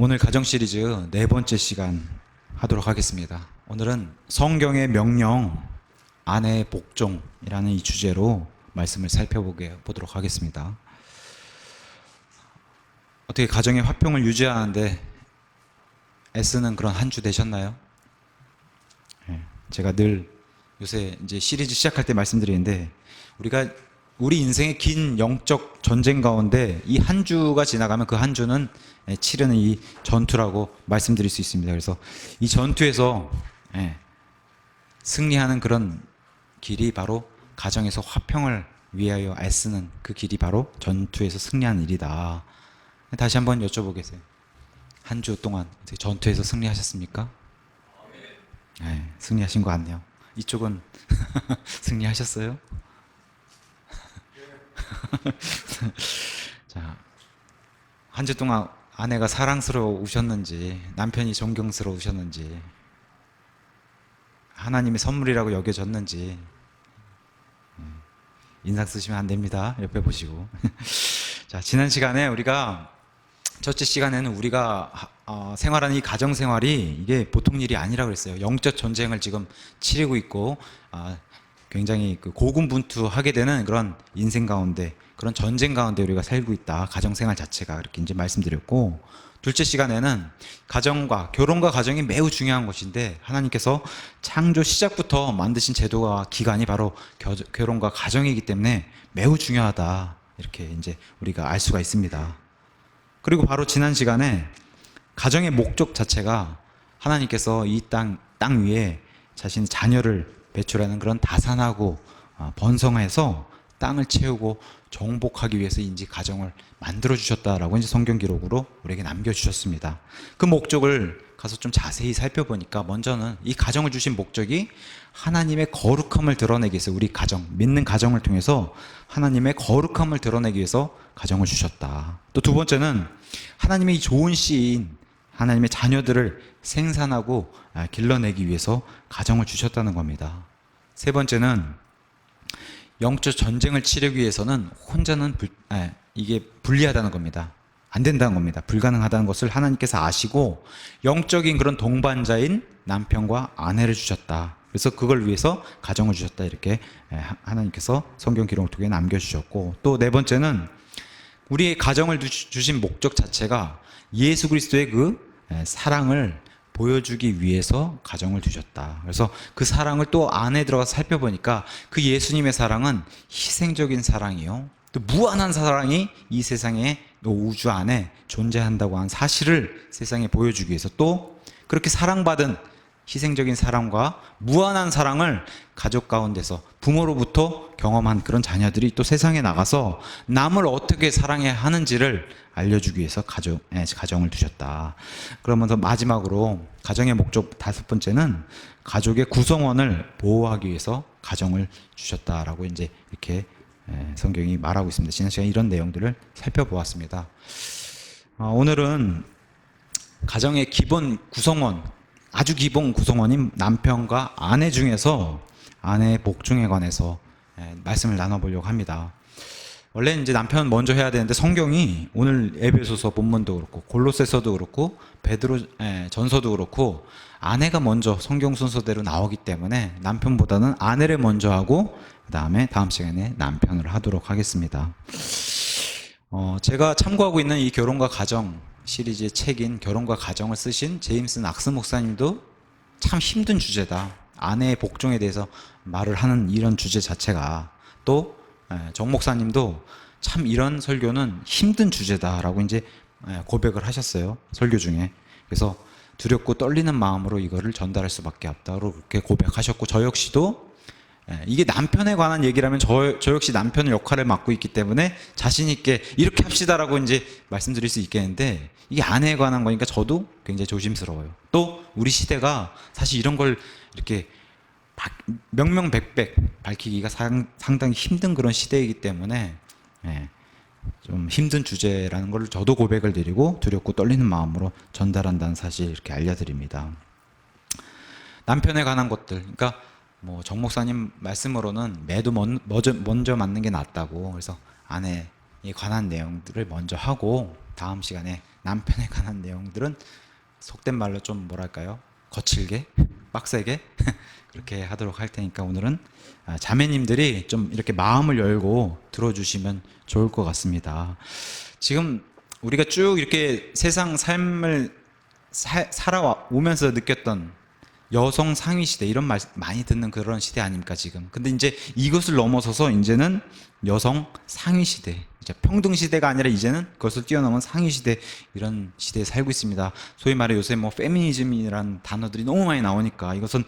오늘 가정 시리즈 네 번째 시간 하도록 하겠습니다. 오늘은 성경의 명령, 아내의 복종이라는 이 주제로 말씀을 살펴보도록 하겠습니다. 어떻게 가정의 화평을 유지하는데 애쓰는 그런 한 주 되셨나요? 제가 늘 요새 이제 시리즈 시작할 때 말씀드리는데 우리 인생의 긴 영적 전쟁 가운데 이 한 주가 지나가면 그 한 주는 치르는 이 전투라고 말씀드릴 수 있습니다. 그래서 이 전투에서 승리하는 그런 길이 바로 가정에서 화평을 위하여 애쓰는 그 길이 바로 전투에서 승리하는 일이다. 다시 한번 여쭤보겠어요. 한 주 동안 전투에서 승리하셨습니까? 네, 승리하신 것 같네요. 이쪽은 승리하셨어요? 자, 한 주 동안 아내가 사랑스러우셨는지, 남편이 존경스러우셨는지, 하나님의 선물이라고 여겨졌는지, 인상 쓰시면 안 됩니다. 옆에 보시고. 자, 지난 시간에 우리가 첫째 시간에는 우리가 생활하는 이 가정 생활이 이게 보통 일이 아니라고 그랬어요. 영적 전쟁을 지금 치르고 있고 굉장히 고군분투하게 되는 그런 인생 가운데, 그런 전쟁 가운데 우리가 살고 있다. 가정 생활 자체가 그렇게 이제 말씀드렸고, 둘째 시간에는 결혼과 가정이 매우 중요한 것인데 하나님께서 창조 시작부터 만드신 제도와 기관이 바로 결혼과 가정이기 때문에 매우 중요하다. 이렇게 이제 우리가 알 수가 있습니다. 그리고 바로 지난 시간에 가정의 목적 자체가 하나님께서 이 땅 위에 자신의 자녀를 배출하는 그런 다산하고 번성해서 땅을 채우고 정복하기 위해서인지 가정을 만들어 주셨다라고 이제 성경 기록으로 우리에게 남겨 주셨습니다. 그 목적을 가서 좀 자세히 살펴보니까 먼저는 이 가정을 주신 목적이 하나님의 거룩함을 드러내기 위해서, 우리 가정, 믿는 가정을 통해서 하나님의 거룩함을 드러내기 위해서 가정을 주셨다. 또 두 번째는 하나님의 이 좋은 씨인 하나님의 자녀들을 생산하고 길러내기 위해서 가정을 주셨다는 겁니다. 세 번째는 영적 전쟁을 치르기 위해서는 혼자는 이게 불리하다는 겁니다. 안 된다는 겁니다. 불가능하다는 것을 하나님께서 아시고 영적인 그런 동반자인 남편과 아내를 주셨다. 그래서 그걸 위해서 가정을 주셨다. 이렇게 하나님께서 성경 기록을 통해 남겨주셨고, 또 네 번째는 우리의 가정을 주신 목적 자체가 예수 그리스도의 그 사랑을 보여주기 위해서 가정을 두셨다. 그래서 그 사랑을 또 안에 들어가서 살펴보니까 그 예수님의 사랑은 희생적인 사랑이요, 또 무한한 사랑이 이 세상에, 우주 안에 존재한다고 한 사실을 세상에 보여주기 위해서, 또 그렇게 사랑받은 희생적인 사랑과 무한한 사랑을 가족 가운데서 부모로부터 경험한 그런 자녀들이 또 세상에 나가서 남을 어떻게 사랑해야 하는지를 알려주기 위해서 가정을 두셨다. 그러면서 마지막으로 가정의 목적 다섯 번째는 가족의 구성원을 보호하기 위해서 가정을 주셨다라고 이제 이렇게 성경이 말하고 있습니다. 지난 시간에 이런 내용들을 살펴보았습니다. 오늘은 가정의 기본 구성원, 아주 기본 구성원인 남편과 아내 중에서 아내의 복종에 관해서 말씀을 나눠보려고 합니다. 원래 이제 남편은 먼저 해야 되는데 성경이 오늘 에베소서 본문도 그렇고 골로새서도 그렇고 베드로 전서도 그렇고 아내가 먼저 성경 순서대로 나오기 때문에 남편보다는 아내를 먼저 하고 그다음에 다음 시간에 남편을 하도록 하겠습니다. 제가 참고하고 있는 이 결혼과 가정 시리즈의 책인 결혼과 가정을 쓰신 제임스 낙스 목사님도 참 힘든 주제다, 아내의 복종에 대해서 말을 하는 이런 주제 자체가, 또 정 목사님도 참 이런 설교는 힘든 주제다라고 이제 고백을 하셨어요, 설교 중에. 그래서 두렵고 떨리는 마음으로 이거를 전달할 수밖에 없다고 그렇게 고백하셨고, 저 역시도 이게 남편에 관한 얘기라면 저 역시 남편의 역할을 맡고 있기 때문에 자신 있게 이렇게 합시다라고 이제 말씀드릴 수 있겠는데, 이게 아내에 관한 거니까 저도 굉장히 조심스러워요. 또 우리 시대가 사실 이런 걸 이렇게 명명백백 밝히기가 상당히 힘든 그런 시대이기 때문에 좀 힘든 주제라는 걸 저도 고백을 드리고 두렵고 떨리는 마음으로 전달한다는 사실 이렇게 알려드립니다. 남편에 관한 것들, 그러니까 정 목사님 말씀으로는 매도 먼저 맞는 게 낫다고, 그래서 아내에 관한 내용들을 먼저 하고 다음 시간에 남편에 관한 내용들은 속된 말로 좀 뭐랄까요? 거칠게, 빡세게 그렇게 하도록 할 테니까 오늘은 자매님들이 좀 이렇게 마음을 열고 들어주시면 좋을 것 같습니다. 지금 우리가 쭉 이렇게 세상 삶을 살아오면서 느꼈던 여성 상위 시대, 이런 말 많이 듣는 그런 시대 아닙니까 지금. 근데 이제 이것을 넘어서서 이제는 여성 상위 시대, 이제 평등 시대가 아니라 이제는 그것을 뛰어넘은 상위 시대, 이런 시대에 살고 있습니다. 소위 말해 요새 뭐 페미니즘이라는 단어들이 너무 많이 나오니까 이것은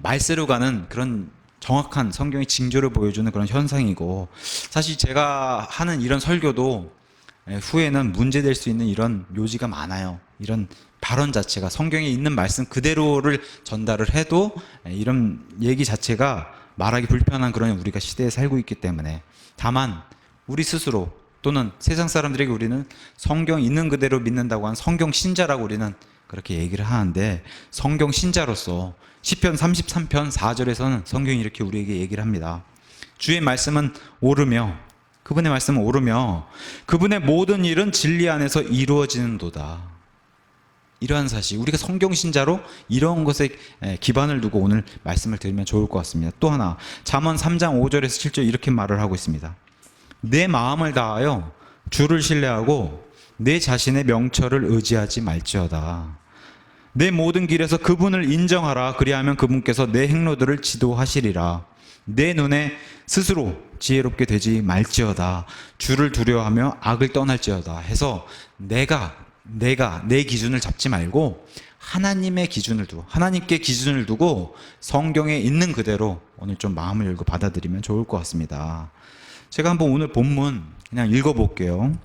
말세로 가는 그런 정확한 성경의 징조를 보여주는 그런 현상이고, 사실 제가 하는 이런 설교도 후에는 문제될 수 있는 이런 묘지가 많아요. 이런 발언 자체가 성경에 있는 말씀 그대로를 전달을 해도 이런 얘기 자체가 말하기 불편한 그런 우리가 시대에 살고 있기 때문에, 다만 우리 스스로 또는 세상 사람들에게 우리는 성경 있는 그대로 믿는다고 하는 성경 신자라고 우리는 그렇게 얘기를 하는데, 성경 신자로서 시편 33편 4절에서는 성경이 이렇게 우리에게 얘기를 합니다. 주의 말씀은 옳으며, 그분의 말씀은 옳으며 그분의 모든 일은 진리 안에서 이루어지는도다. 이러한 사실, 우리가 성경 신자로 이런 것에 기반을 두고 오늘 말씀을 드리면 좋을 것 같습니다. 또 하나, 잠언 3장 5절에서 7절 이렇게 말을 하고 있습니다. 내 마음을 다하여 주를 신뢰하고 내 자신의 명철을 의지하지 말지어다. 내 모든 길에서 그분을 인정하라. 그리하면 그분께서 내 행로들을 지도하시리라. 내 눈에 스스로 지혜롭게 되지 말지어다. 주를 두려워하며 악을 떠날지어다. 해서 내가 내 기준을 잡지 말고 하나님의 기준을 두고, 하나님께 기준을 두고 성경에 있는 그대로 오늘 좀 마음을 열고 받아들이면 좋을 것 같습니다. 제가 한번 오늘 본문 그냥 읽어볼게요.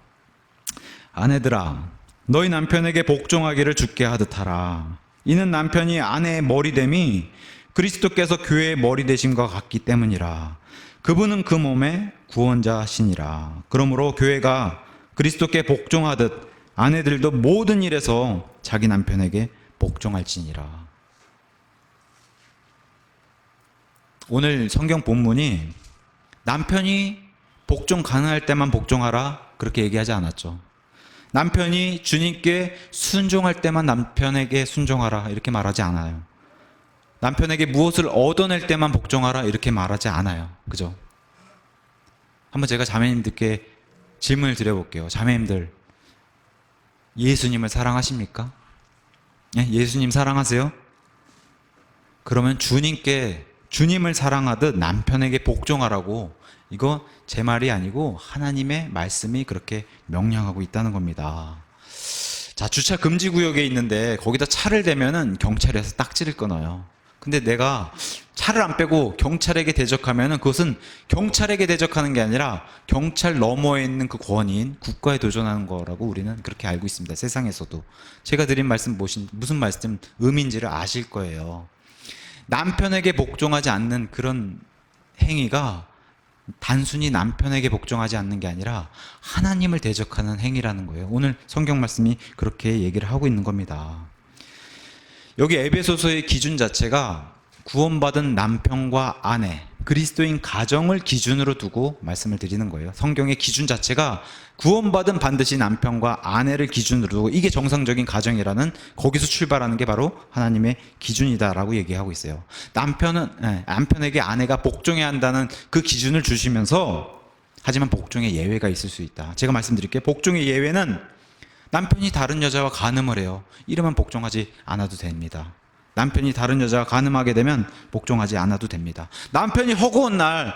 아내들아, 너희 남편에게 복종하기를 주께 하듯 하라. 이는 남편이 아내의 머리됨이 그리스도께서 교회의 머리 되심과 같기 때문이라. 그분은 그 몸의 구원자시니라. 그러므로 교회가 그리스도께 복종하듯 아내들도 모든 일에서 자기 남편에게 복종할지니라. 오늘 성경 본문이 남편이 복종 가능할 때만 복종하라 그렇게 얘기하지 않았죠. 남편이 주님께 순종할 때만 남편에게 순종하라 이렇게 말하지 않아요. 남편에게 무엇을 얻어낼 때만 복종하라 이렇게 말하지 않아요. 그죠? 한번 제가 자매님들께 질문을 드려볼게요. 자매님들, 예수님을 사랑하십니까? 예? 예수님 사랑하세요? 그러면 주님을 사랑하듯 남편에게 복종하라고, 이거 제 말이 아니고 하나님의 말씀이 그렇게 명령하고 있다는 겁니다. 자, 주차 금지 구역에 있는데 거기다 차를 대면은 경찰이 와서 딱지를 끊어요. 근데 내가 차를 안 빼고 경찰에게 대적하면은 그것은 경찰에게 대적하는 게 아니라 경찰 너머에 있는 그 권위인 국가에 도전하는 거라고 우리는 그렇게 알고 있습니다. 세상에서도. 제가 드린 말씀 무슨 말씀 의미인지를 아실 거예요. 남편에게 복종하지 않는 그런 행위가 단순히 남편에게 복종하지 않는 게 아니라 하나님을 대적하는 행위라는 거예요. 오늘 성경 말씀이 그렇게 얘기를 하고 있는 겁니다. 여기 에베소서의 기준 자체가 구원받은 남편과 아내, 그리스도인 가정을 기준으로 두고 말씀을 드리는 거예요. 성경의 기준 자체가 구원받은 반드시 남편과 아내를 기준으로 두고, 이게 정상적인 가정이라는, 거기서 출발하는 게 바로 하나님의 기준이다라고 얘기하고 있어요. 남편에게 아내가 복종해야 한다는 그 기준을 주시면서, 하지만 복종의 예외가 있을 수 있다. 제가 말씀드릴게요. 복종의 예외는 남편이 다른 여자와 간음을 해요. 이러면 복종하지 않아도 됩니다. 남편이 다른 여자와 간음하게 되면 복종하지 않아도 됩니다. 남편이 허구한 날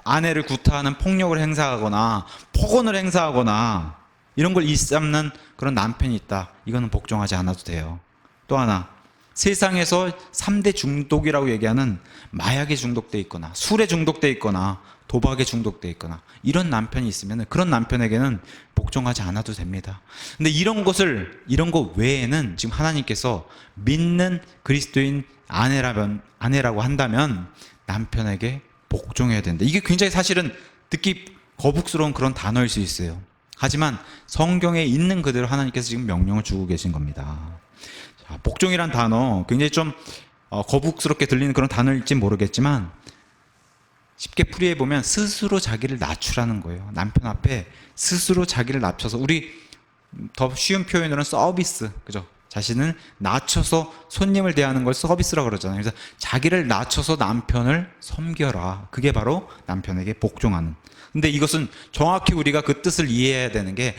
아내를 구타하는 폭력을 행사하거나 폭언을 행사하거나 이런 걸 일삼는 그런 남편이 있다. 이거는 복종하지 않아도 돼요. 또 하나, 세상에서 3대 중독이라고 얘기하는 마약에 중독돼 있거나 술에 중독돼 있거나 도박에 중독돼 있거나 이런 남편이 있으면 그런 남편에게는 복종하지 않아도 됩니다. 근데 이런 거 외에는 지금 하나님께서 믿는 그리스도인 아내라고 한다면 남편에게 복종해야 된다. 이게 굉장히 사실은 듣기 거북스러운 그런 단어일 수 있어요. 하지만 성경에 있는 그대로 하나님께서 지금 명령을 주고 계신 겁니다. 자, 복종이란 단어 굉장히 좀 거북스럽게 들리는 그런 단어일지 모르겠지만, 쉽게 풀이해 보면 스스로 자기를 낮추라는 거예요. 남편 앞에 스스로 자기를 낮춰서, 우리 더 쉬운 표현으로는 서비스, 그죠? 자신을 낮춰서 손님을 대하는 걸 서비스라고 그러잖아요. 그래서 자기를 낮춰서 남편을 섬겨라. 그게 바로 남편에게 복종하는. 근데 이것은 정확히 우리가 그 뜻을 이해해야 되는 게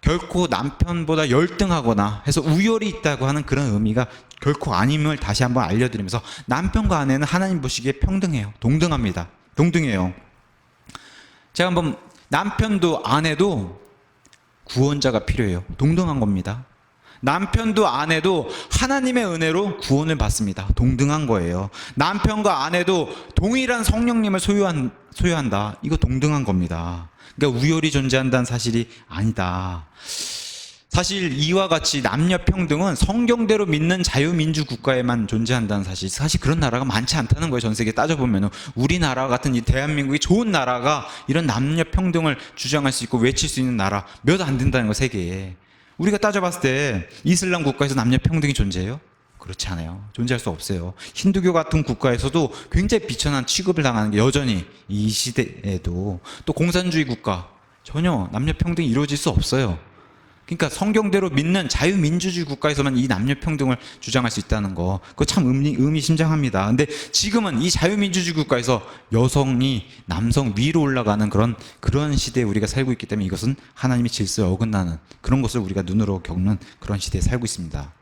결코 남편보다 열등하거나 해서 우열이 있다고 하는 그런 의미가 결코 아님을 다시 한번 알려드리면서 남편과 아내는 하나님 보시기에 평등해요. 동등합니다. 동등해요. 제가 한번 남편도 아내도 구원자가 필요해요. 동등한 겁니다. 남편도 아내도 하나님의 은혜로 구원을 받습니다. 동등한 거예요. 남편과 아내도 동일한 성령님을 소유한다. 이거 동등한 겁니다. 그러니까 우열이 존재한다는 사실이 아니다. 사실 이와 같이 남녀 평등은 성경대로 믿는 자유민주 국가에만 존재한다는 사실 그런 나라가 많지 않다는 거예요. 전 세계 따져보면 우리나라 같은 이 대한민국이 좋은 나라가 이런 남녀 평등을 주장할 수 있고 외칠 수 있는 나라 몇 안 된다는 거 세계에. 우리가 따져봤을 때 이슬람 국가에서 남녀 평등이 존재해요? 그렇지 않아요. 존재할 수 없어요. 힌두교 같은 국가에서도 굉장히 비천한 취급을 당하는 게 여전히 이 시대에도, 또 공산주의 국가 전혀 남녀 평등이 이루어질 수 없어요. 그러니까 성경대로 믿는 자유민주주의 국가에서만 이 남녀 평등을 주장할 수 있다는 거, 그거 참 의미심장합니다. 근데 지금은 이 자유민주주의 국가에서 여성이 남성 위로 올라가는 그런 시대에 우리가 살고 있기 때문에 이것은 하나님의 질서에 어긋나는 그런 것을 우리가 눈으로 겪는 그런 시대에 살고 있습니다.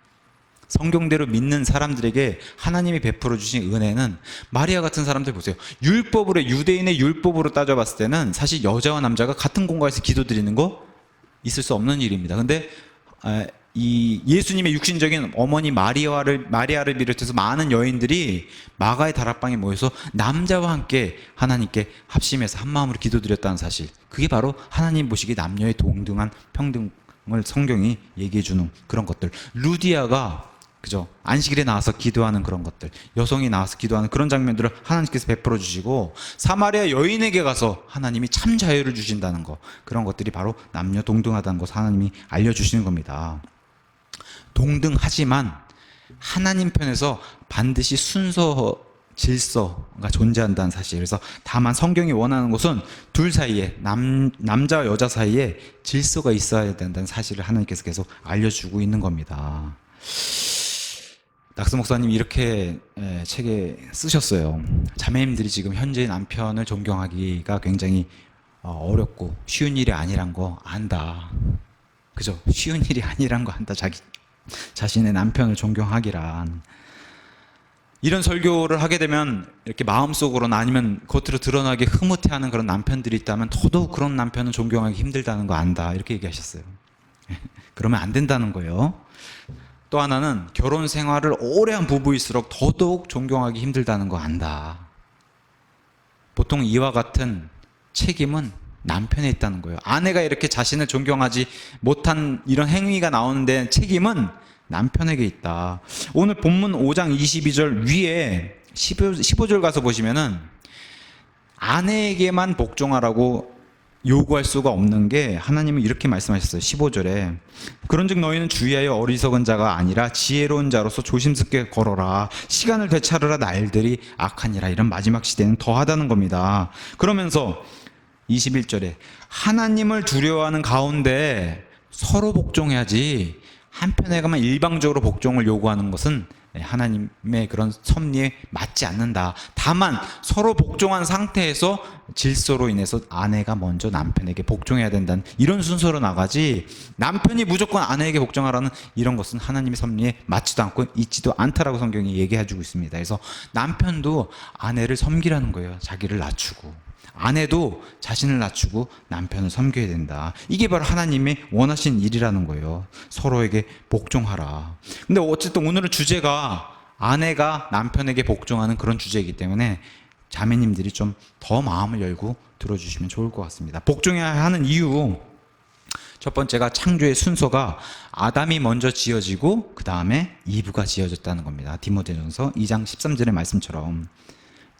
성경대로 믿는 사람들에게 하나님이 베풀어 주신 은혜는, 마리아 같은 사람들 보세요. 유대인의 율법으로 따져봤을 때는 사실 여자와 남자가 같은 공간에서 기도드리는 거 있을 수 없는 일입니다. 근데 이 예수님의 육신적인 어머니 마리아를 비롯해서 많은 여인들이 마가의 다락방에 모여서 남자와 함께 하나님께 합심해서 한 마음으로 기도드렸다는 사실, 그게 바로 하나님 보시기에 남녀의 동등한 평등을 성경이 얘기해 주는 그런 것들. 루디아가 그죠? 안식일에 나와서 기도하는 그런 것들, 여성이 나와서 기도하는 그런 장면들을 하나님께서 베풀어 주시고, 사마리아 여인에게 가서 하나님이 참 자유를 주신다는 거, 그런 것들이 바로 남녀 동등하다는 것을 하나님이 알려주시는 겁니다. 동등하지만 하나님 편에서 반드시 순서, 질서가 존재한다는 사실. 그래서 다만 성경이 원하는 것은 둘 사이에, 남자와 여자 사이에 질서가 있어야 된다는 사실을 하나님께서 계속 알려주고 있는 겁니다. 낙스 목사님이 이렇게 책에 쓰셨어요. 자매님들이 지금 현재 남편을 존경하기가 굉장히 어렵고 쉬운 일이 아니란 거 안다. 그죠? 쉬운 일이 아니란 거 안다. 자신의 남편을 존경하기란. 이런 설교를 하게 되면 이렇게 마음속으로나 아니면 겉으로 드러나게 흐뭇해하는 그런 남편들이 있다면 더더욱 그런 남편은 존경하기 힘들다는 거 안다. 이렇게 얘기하셨어요. 그러면 안 된다는 거예요. 또 하나는 결혼 생활을 오래 한 부부일수록 더더욱 존경하기 힘들다는 거 안다. 보통 이와 같은 책임은 남편에 있다는 거예요. 아내가 이렇게 자신을 존경하지 못한 이런 행위가 나오는데 책임은 남편에게 있다. 오늘 본문 5장 22절 위에 15절 가서 보시면은 아내에게만 복종하라고 요구할 수가 없는 게, 하나님은 이렇게 말씀하셨어요. 15절에 그런즉 너희는 주의하여 어리석은 자가 아니라 지혜로운 자로서 조심스럽게 걸어라. 시간을 되찾으라. 날들이 악하니라. 이런 마지막 시대는 더하다는 겁니다. 그러면서 21절에 하나님을 두려워하는 가운데 서로 복종해야지, 한편에게만 일방적으로 복종을 요구하는 것은 하나님의 그런 섭리에 맞지 않는다. 다만 서로 복종한 상태에서 질서로 인해서 아내가 먼저 남편에게 복종해야 된다는 이런 순서로 나가지, 남편이 무조건 아내에게 복종하라는 이런 것은 하나님의 섭리에 맞지도 않고 있지도 않다라고 성경이 얘기해주고 있습니다. 그래서 남편도 아내를 섬기라는 거예요. 자기를 낮추고. 아내도 자신을 낮추고 남편을 섬겨야 된다. 이게 바로 하나님의 원하신 일이라는 거예요. 서로에게 복종하라. 근데 어쨌든 오늘은 주제가 아내가 남편에게 복종하는 그런 주제이기 때문에 자매님들이 좀 더 마음을 열고 들어주시면 좋을 것 같습니다. 복종해야 하는 이유, 첫 번째가 창조의 순서가 아담이 먼저 지어지고 그 다음에 이브가 지어졌다는 겁니다. 디모데전서 2장 13절의 말씀처럼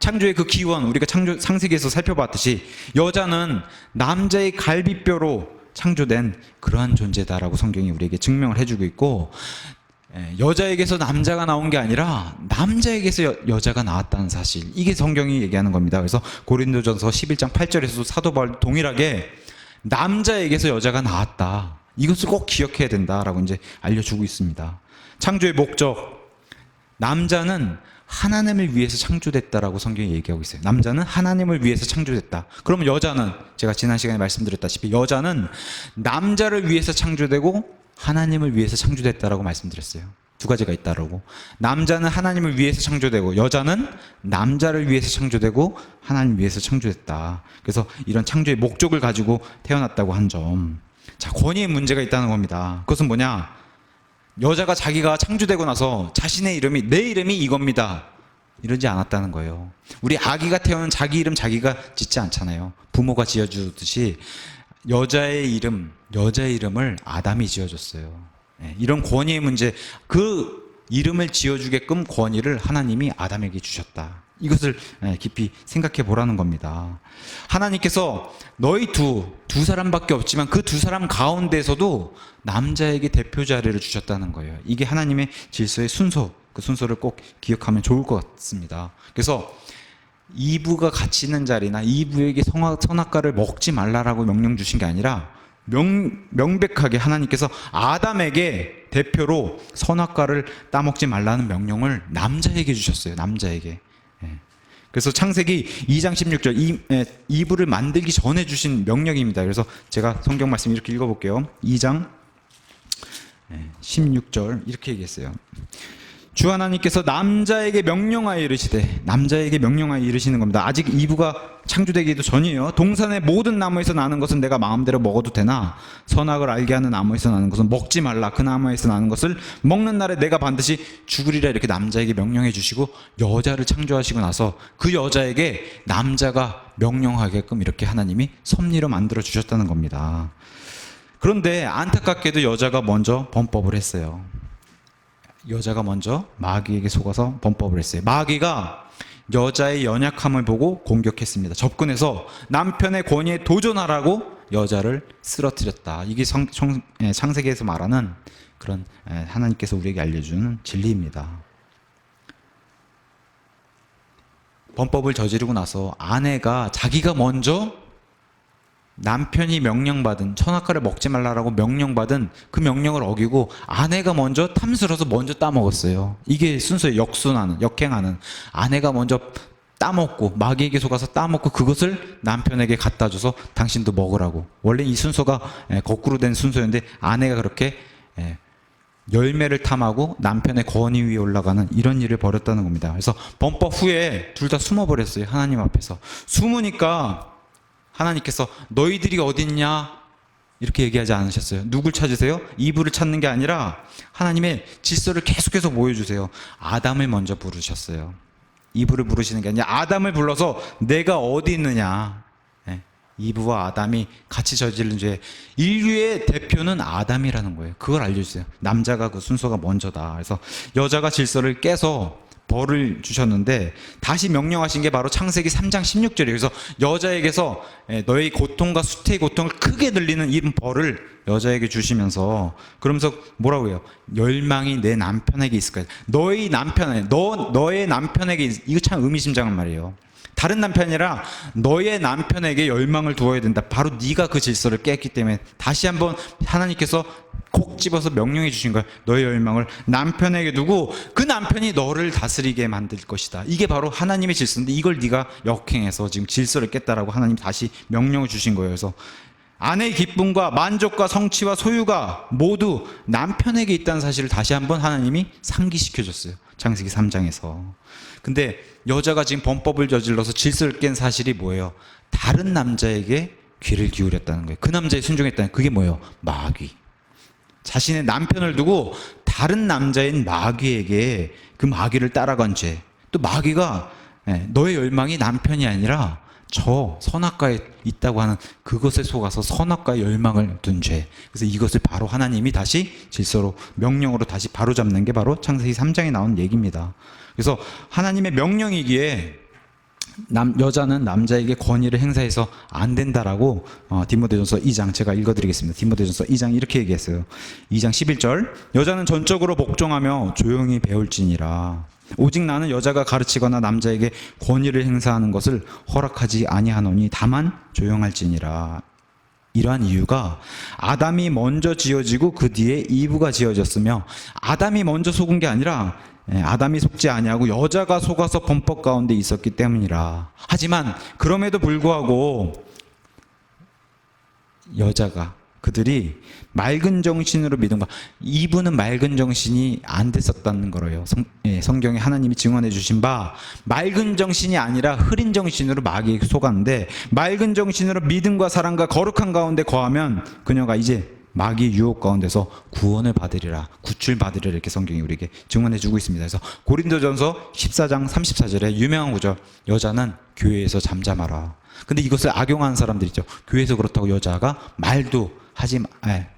창조의 그 기원, 우리가 창세기에서 살펴봤듯이 여자는 남자의 갈비뼈로 창조된 그러한 존재다라고 성경이 우리에게 증명을 해주고 있고, 여자에게서 남자가 나온 게 아니라 남자에게서 여자가 나왔다는 사실, 이게 성경이 얘기하는 겁니다. 그래서 고린도전서 11장 8절에서도 사도 바울 동일하게 남자에게서 여자가 나왔다, 이것을 꼭 기억해야 된다라고 이제 알려주고 있습니다. 창조의 목적, 남자는 하나님을 위해서 창조됐다라고 성경이 얘기하고 있어요. 남자는 하나님을 위해서 창조됐다. 그러면 여자는, 제가 지난 시간에 말씀드렸다시피 여자는 남자를 위해서 창조되고 하나님을 위해서 창조됐다라고 말씀드렸어요. 두 가지가 있다라고. 남자는 하나님을 위해서 창조되고 여자는 남자를 위해서 창조되고 하나님을 위해서 창조됐다. 그래서 이런 창조의 목적을 가지고 태어났다고 한 점. 자, 권위의 문제가 있다는 겁니다. 그것은 뭐냐? 여자가 자기가 창조되고 나서 자신의 이름이 내 이름이 이겁니다, 이러지 않았다는 거예요. 우리 아기가 태어난 자기 이름 자기가 짓지 않잖아요. 부모가 지어주듯이 여자의 이름을 아담이 지어줬어요. 이런 권위의 문제, 그 이름을 지어주게끔 권위를 하나님이 아담에게 주셨다. 이것을 깊이 생각해 보라는 겁니다. 하나님께서 너희 두 사람밖에 없지만 그 두 사람 가운데서도 남자에게 대표 자리를 주셨다는 거예요. 이게 하나님의 질서의 순서, 그 순서를 꼭 기억하면 좋을 것 같습니다. 그래서 이브가 같이 있는 자리나 이브에게 선악과를 먹지 말라라고 명령 주신 게 아니라 명백하게 하나님께서 아담에게 대표로 선악과를 따먹지 말라는 명령을 남자에게 주셨어요. 남자에게. 그래서 창세기 2장 16절 이브를 만들기 전에 주신 명령입니다. 그래서 제가 성경 말씀 이렇게 읽어볼게요. 2장 16절 이렇게 얘기했어요. 주 하나님께서 남자에게 명령하여 이르시되, 남자에게 명령하여 이르시는 겁니다. 아직 이브가 창조되기도 전이에요. 동산의 모든 나무에서 나는 것은 내가 마음대로 먹어도 되나 선악을 알게 하는 나무에서 나는 것은 먹지 말라. 그 나무에서 나는 것을 먹는 날에 내가 반드시 죽으리라. 이렇게 남자에게 명령해 주시고 여자를 창조하시고 나서 그 여자에게 남자가 명령하게끔 이렇게 하나님이 섭리로 만들어 주셨다는 겁니다. 그런데 안타깝게도 여자가 먼저 범법을 했어요. 여자가 먼저 마귀에게 속아서 범법을 했어요. 마귀가 여자의 연약함을 보고 공격했습니다. 접근해서 남편의 권위에 도전하라고 여자를 쓰러뜨렸다. 이게 창세기에서 말하는 그런 하나님께서 우리에게 알려주는 진리입니다. 범법을 저지르고 나서 아내가 자기가 먼저 남편이 명령받은, 선악과를 먹지 말라라고 명령받은 그 명령을 어기고 아내가 먼저 탐스러서 먼저 따먹었어요. 이게 순서의 역행하는 아내가 먼저 따먹고 마귀에게 속아서 따먹고 그것을 남편에게 갖다 줘서 당신도 먹으라고. 원래 이 순서가 거꾸로 된 순서였는데 아내가 그렇게 열매를 탐하고 남편의 권위 위에 올라가는 이런 일을 벌였다는 겁니다. 그래서 범법 후에 둘 다 숨어버렸어요. 하나님 앞에서. 숨으니까 하나님께서 너희들이 어딨냐 이렇게 얘기하지 않으셨어요. 누굴 찾으세요? 이브를 찾는 게 아니라 하나님의 질서를 계속해서 보여주세요. 아담을 먼저 부르셨어요. 이브를 부르시는 게 아니라 아담을 불러서 내가 어디 있느냐. 이브와 아담이 같이 저지른 죄, 인류의 대표는 아담이라는 거예요. 그걸 알려주세요. 남자가 그 순서가 먼저다. 그래서 여자가 질서를 깨서 벌을 주셨는데 다시 명령하신 게 바로 창세기 3장 16절이에요. 그래서 여자에게서 너의 고통과 수태의 고통을 크게 들리는 이 벌을 여자에게 주시면서 그러면서 뭐라고 해요? 열망이 내 남편에게 있을 거야. 너의 남편에게 이거 참 의미심장한 말이에요. 다른 남편이 아니라 너의 남편에게 열망을 두어야 된다. 바로 네가 그 질서를 깼기 때문에 다시 한번 하나님께서 콕 집어서 명령해 주신 거예요. 너의 열망을 남편에게 두고 그 남편이 너를 다스리게 만들 것이다. 이게 바로 하나님의 질서인데 이걸 네가 역행해서 지금 질서를 깼다라고 하나님 다시 명령을 주신 거예요. 그래서 아내의 기쁨과 만족과 성취와 소유가 모두 남편에게 있다는 사실을 다시 한번 하나님이 상기시켜 줬어요. 창세기 3장에서. 근데 여자가 지금 범법을 저질러서 질서를 깬 사실이 뭐예요? 다른 남자에게 귀를 기울였다는 거예요. 그 남자에 순종했다는, 그게 뭐예요? 마귀. 자신의 남편을 두고 다른 남자인 마귀에게 그 마귀를 따라간 죄. 또 마귀가 너의 열망이 남편이 아니라 저 선악과에 있다고 하는 그것에 속아서 선악과의 열망을 둔 죄. 그래서 이것을 바로 하나님이 다시 질서로 명령으로 다시 바로잡는 게 바로 창세기 3장에 나온 얘기입니다. 그래서 하나님의 명령이기에 여자는 남자에게 권위를 행사해서 안 된다라고 디모데전서 2장 제가 읽어드리겠습니다. 디모데전서 2장 이렇게 얘기했어요. 2장 11절 여자는 전적으로 복종하며 조용히 배울지니라. 오직 나는 여자가 가르치거나 남자에게 권위를 행사하는 것을 허락하지 아니하노니 다만 조용할지니라. 이러한 이유가 아담이 먼저 지어지고 그 뒤에 이브가 지어졌으며, 아담이 먼저 속은 게 아니라 아담이 속지 아니하고 여자가 속아서 범법 가운데 있었기 때문이라. 하지만 그럼에도 불구하고 여자가, 그들이 맑은 정신으로 믿은 거, 이브는 맑은 정신이 안 됐었다는 거예요. 성경에 하나님이 증언해 주신 바, 맑은 정신이 아니라 흐린 정신으로 마귀에게 속았는데, 맑은 정신으로 믿음과 사랑과 거룩한 가운데 거하면 그녀가 이제 마귀의 유혹 가운데서 구원을 받으리라, 구출받으리라, 이렇게 성경이 우리에게 증언해 주고 있습니다. 그래서 고린도전서 14장 34절에 유명한 구절, 여자는 교회에서 잠잠하라. 근데 이것을 악용하는 사람들 있죠. 교회에서 그렇다고 여자가 말도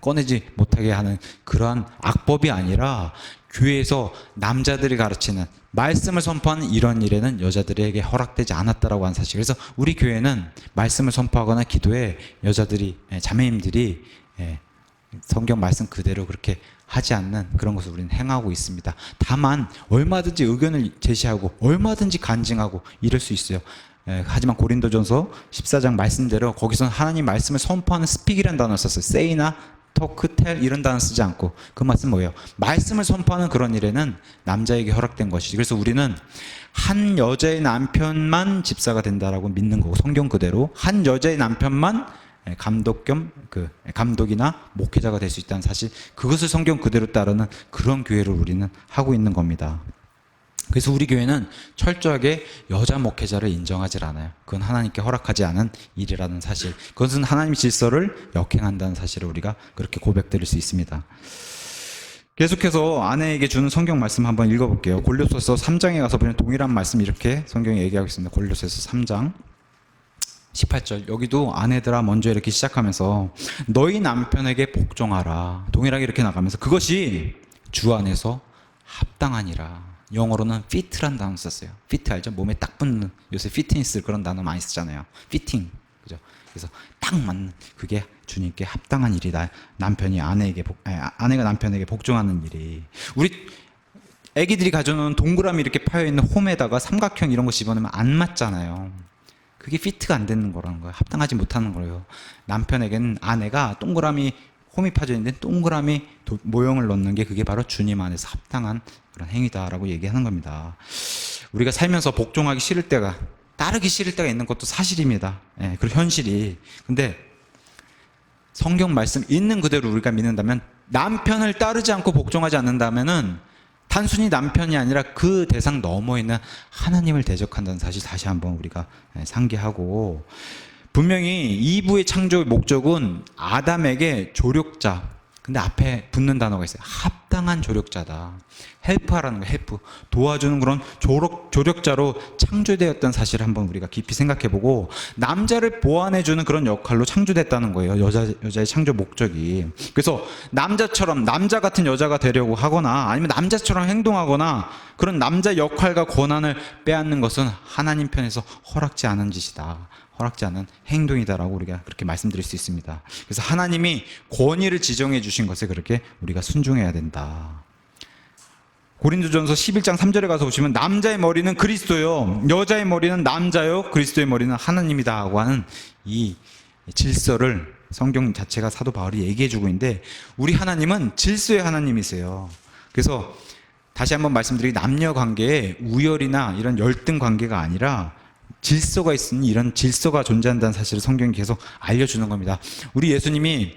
꺼내지 못하게 하는 그러한 악법이 아니라, 교회에서 남자들이 가르치는 말씀을 선포하는 이런 일에는 여자들에게 허락되지 않았다라고 하는 사실. 그래서 우리 교회는 말씀을 선포하거나 기도에 여자들이, 자매님들이 성경 말씀 그대로 그렇게 하지 않는 그런 것을 우리는 행하고 있습니다. 다만 얼마든지 의견을 제시하고 얼마든지 간증하고 이럴 수 있어요. 하지만 고린도전서 14장 말씀대로 거기서는 하나님 말씀을 선포하는 스픽이라는 단어를 썼어요. say나 토크, 텔 이런 단어 쓰지 않고, 그 말씀 뭐예요? 말씀을 선포하는 그런 일에는 남자에게 허락된 것이지. 그래서 우리는 한 여자의 남편만 집사가 된다라고 믿는 거고, 성경 그대로 한 여자의 남편만 감독 겸 감독이나 목회자가 될 수 있다는 사실, 그것을 성경 그대로 따르는 그런 교회를 우리는 하고 있는 겁니다. 그래서 우리 교회는 철저하게 여자 목회자를 인정하지 않아요. 그건 하나님께 허락하지 않은 일이라는 사실, 그것은 하나님의 질서를 역행한다는 사실을 우리가 그렇게 고백드릴 수 있습니다. 계속해서 아내에게 주는 성경 말씀 한번 읽어볼게요. 골로새서 3장에 가서 보면 동일한 말씀 이렇게 성경이 얘기하고 있습니다. 골로새서 3장 18절, 여기도 아내들아 먼저 이렇게 시작하면서 너희 남편에게 복종하라, 동일하게 이렇게 나가면서 그것이 주 안에서 합당하니라. 영어로는 fit란 단어 썼어요. fit 알죠? 몸에 딱 붙는, 요새 피트니스 그런 단어 많이 쓰잖아요. fitting, 그죠? 그래서 딱 맞는, 그게 주님께 합당한 일이다. 아내가 남편에게 복종하는 일이. 우리 애기들이 가져놓은 동그라미 이렇게 파여 있는 홈에다가 삼각형 이런 거 집어넣으면 안 맞잖아요. 그게 피트가 안 되는 거라는 거예요. 합당하지 못하는 거예요. 남편에게는 아내가 동그라미 홈이 파져 있는데 동그라미 모형을 넣는 게, 그게 바로 주님 안에서 합당한 그런 행위다라고 얘기하는 겁니다. 우리가 살면서 복종하기 싫을 때가, 따르기 싫을 때가 있는 것도 사실입니다. 그리고 현실이. 근데 성경 말씀 있는 그대로 우리가 믿는다면, 남편을 따르지 않고 복종하지 않는다면은 단순히 남편이 아니라 그 대상 너머에 있는 하나님을 대적한다는 사실 다시 한번 우리가 상기하고, 분명히 이브의 창조의 목적은 아담에게 조력자, 근데 앞에 붙는 단어가 있어요. 합당한 조력자다. 헬프하라는 거예요. 헬프, 도와주는 그런 조력자로 창조되었다는 사실을 한번 우리가 깊이 생각해보고, 남자를 보완해주는 그런 역할로 창조됐다는 거예요. 여자의 창조 목적이. 그래서 남자 같은 여자가 되려고 하거나 아니면 남자처럼 행동하거나 그런 남자 역할과 권한을 빼앗는 것은 하나님 편에서 허락지 않은 짓이다, 허락지 않은 행동이다라고 우리가 그렇게 말씀드릴 수 있습니다. 그래서 하나님이 권위를 지정해 주신 것에 그렇게 우리가 순종해야 된다. 고린도전서 11장 3절에 가서 보시면 남자의 머리는 그리스도요, 여자의 머리는 남자요, 그리스도의 머리는 하나님이다 하고 하는 이 질서를 성경 자체가 사도 바울이 얘기해 주고 있는데, 우리 하나님은 질서의 하나님이세요. 그래서 다시 한번 말씀드리기, 남녀 관계에 우열이나 이런 열등 관계가 아니라 질서가 있으니 이런 질서가 존재한다는 사실을 성경이 계속 알려주는 겁니다. 우리 예수님이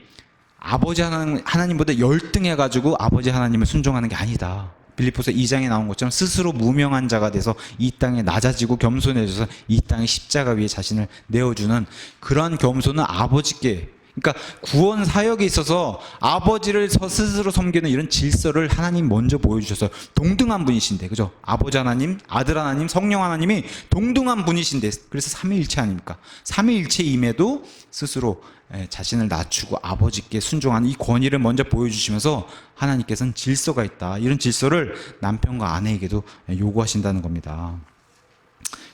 아버지 하나님보다 열등해가지고 아버지 하나님을 순종하는 게 아니다. 빌립보서 2장에 나온 것처럼 스스로 무명한 자가 돼서 이 땅에 낮아지고 겸손해져서 이 땅의 십자가 위에 자신을 내어주는 그러한 겸손은 아버지께, 그러니까 구원 사역에 있어서 아버지를 스스로 섬기는 이런 질서를 하나님 먼저 보여주셔서 동등한 분이신데, 그죠? 아버지 하나님, 아들 하나님, 성령 하나님이 동등한 분이신데, 그래서 삼위일체 아닙니까? 삼위일체임에도 스스로 자신을 낮추고 아버지께 순종하는 이 권위를 먼저 보여주시면서 하나님께서는 질서가 있다, 이런 질서를 남편과 아내에게도 요구하신다는 겁니다.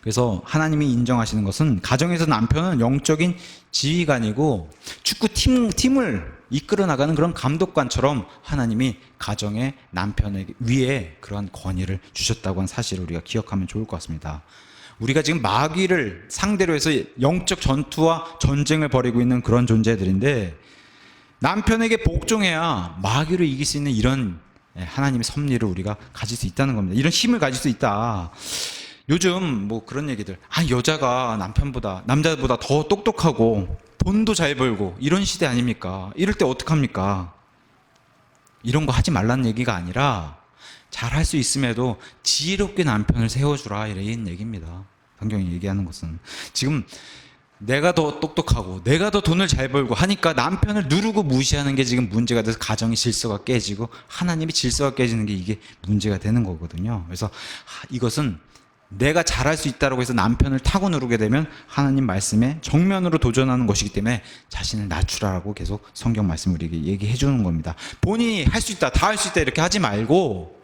그래서 하나님이 인정하시는 것은, 가정에서 남편은 영적인 지휘관이고 축구 팀을 이끌어 나가는 그런 감독관처럼 하나님이 가정의 남편에게 위에 그러한 권위를 주셨다고 하는 사실을 우리가 기억하면 좋을 것 같습니다. 우리가 지금 마귀를 상대로 해서 영적 전투와 전쟁을 벌이고 있는 그런 존재들인데, 남편에게 복종해야 마귀를 이길 수 있는 이런 하나님의 섭리를 우리가 가질 수 있다는 겁니다. 이런 힘을 가질 수 있다. 요즘 뭐 그런 얘기들, 여자가 남자보다 더 똑똑하고 돈도 잘 벌고 이런 시대 아닙니까? 이럴 때 어떡합니까? 이런 거 하지 말라는 얘기가 아니라 잘할 수 있음에도 지혜롭게 남편을 세워주라, 이런 얘기입니다. 성경이 얘기하는 것은 지금 내가 더 똑똑하고 내가 더 돈을 잘 벌고 하니까 남편을 누르고 무시하는 게 지금 문제가 돼서 가정의 질서가 깨지고 하나님의 질서가 깨지는 게 이게 문제가 되는 거거든요. 그래서 이것은 내가 잘할 수 있다고 해서 남편을 타고 누르게 되면 하나님 말씀에 정면으로 도전하는 것이기 때문에 자신을 낮추라고 계속 성경 말씀 우리에게 얘기해 주는 겁니다. 본인이 할 수 있다, 다 할 수 있다 이렇게 하지 말고